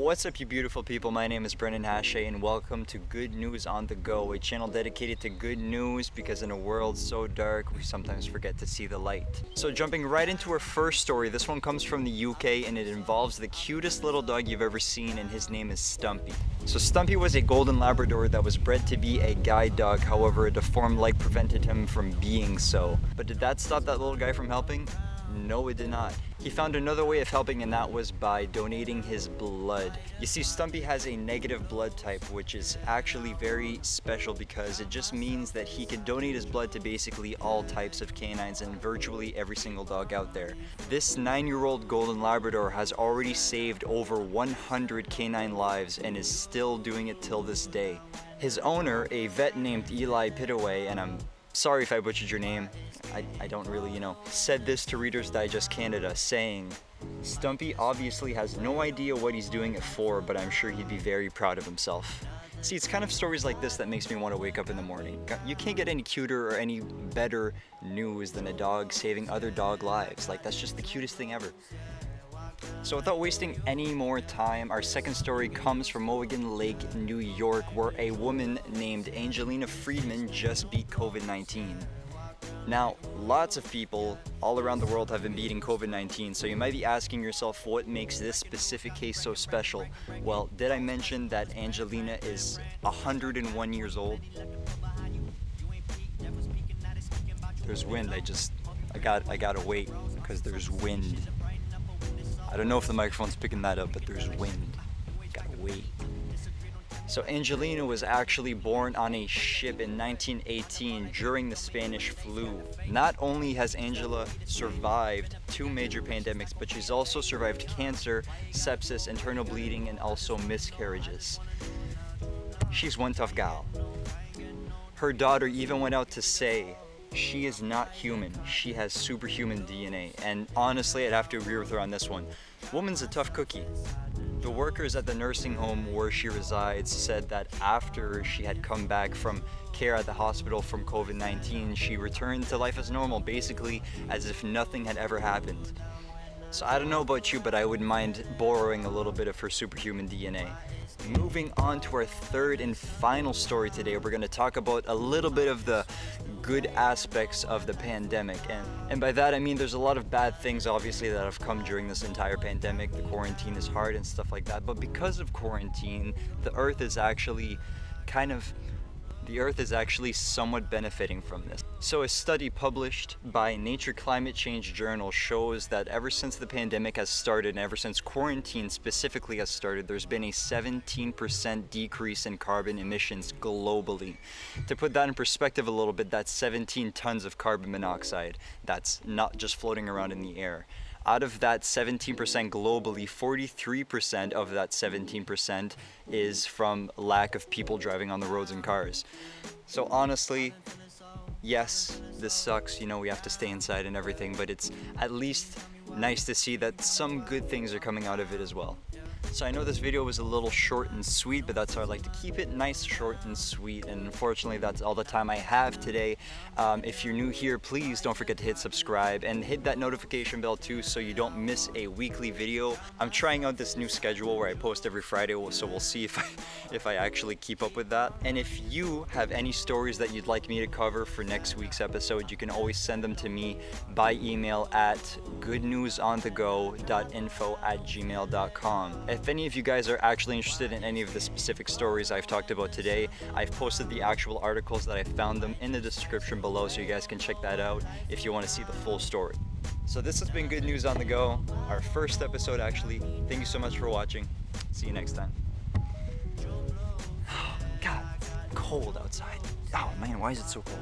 What's up, you beautiful people? My name is Brendan Hashay, and welcome to Good News on the Go, a channel dedicated to good news because in a world so dark, we sometimes forget to see the light. So jumping right into our first story, this one comes from the UK and it involves the cutest little dog you've ever seen, and his name is Stumpy. So Stumpy was a golden Labrador that was bred to be a guide dog, however a deformed leg prevented him from being so. But did that stop that little guy from helping? No, it did not. He found another way of helping, and that was by donating his blood. You see, Stumpy has a negative blood type, which is actually very special because it just means that he can donate his blood to basically all types of canines and virtually every single dog out there. This 9-year-old golden Labrador has already saved over 100 canine lives and is still doing it till this day. His owner, a vet named Eli Pitaway, and I'm sorry if I butchered your name, I don't really, said this to Reader's Digest Canada, saying, "Stumpy obviously has no idea what he's doing it for, but I'm sure he'd be very proud of himself." See, it's kind of stories like this that makes me want to wake up in the morning. You can't get any cuter or any better news than a dog saving other dog lives. Like, that's just the cutest thing ever. So without wasting any more time, our second story comes from Mohegan Lake, New York, where a woman named Angelina Friedman just beat COVID-19. Now, lots of people all around the world have been beating COVID-19, so you might be asking yourself what makes this specific case so special. Well, did I mention that Angelina is 101 years old? There's wind, I gotta wait, because there's wind. I don't know if the microphone's picking that up, but there's wind. Gotta wait. So Angelina was actually born on a ship in 1918 during the Spanish flu. Not only has Angela survived 2 major pandemics, but she's also survived cancer, sepsis, internal bleeding, and also miscarriages. She's one tough gal. Her daughter even went out to say, she is not human, she has superhuman DNA. And honestly, I'd have to agree with her on this one. Woman's a tough cookie. The workers at the nursing home where she resides said that after she had come back from care at the hospital from COVID-19, she returned to life as normal, basically as if nothing had ever happened. So I don't know about you, but I wouldn't mind borrowing a little bit of her superhuman DNA. Moving on to our third and final story today, we're going to talk about a little bit of the good aspects of the pandemic. And by that I mean there's a lot of bad things obviously that have come during this entire pandemic. The quarantine is hard and stuff like that. But because of quarantine, the earth is actually somewhat benefiting from this. So a study published by Nature Climate Change Journal shows that ever since the pandemic has started, and ever since quarantine specifically has started, there's been a 17% decrease in carbon emissions globally. To put that in perspective a little bit, that's 17 tons of carbon monoxide that's not just floating around in the air. Out of that 17% globally, 43% of that 17% is from lack of people driving on the roads in cars. So honestly, yes, this sucks, we have to stay inside and everything, but it's at least nice to see that some good things are coming out of it as well. So I know this video was a little short and sweet, but that's how I like to keep it, nice, short, and sweet. And unfortunately, that's all the time I have today. If you're new here, please don't forget to hit subscribe and hit that notification bell too so you don't miss a weekly video. I'm trying out this new schedule where I post every Friday, so we'll see if I actually keep up with that. And if you have any stories that you'd like me to cover for next week's episode, you can always send them to me by email at goodnewsonthego.info@gmail.com. If any of you guys are actually interested in any of the specific stories I've talked about today, I've posted the actual articles that I found them in the description below, so you guys can check that out if you want to see the full story. So this has been Good News on the Go, our first episode actually. Thank you so much for watching. See you next time. God, it's cold outside. Oh man, why is it so cold?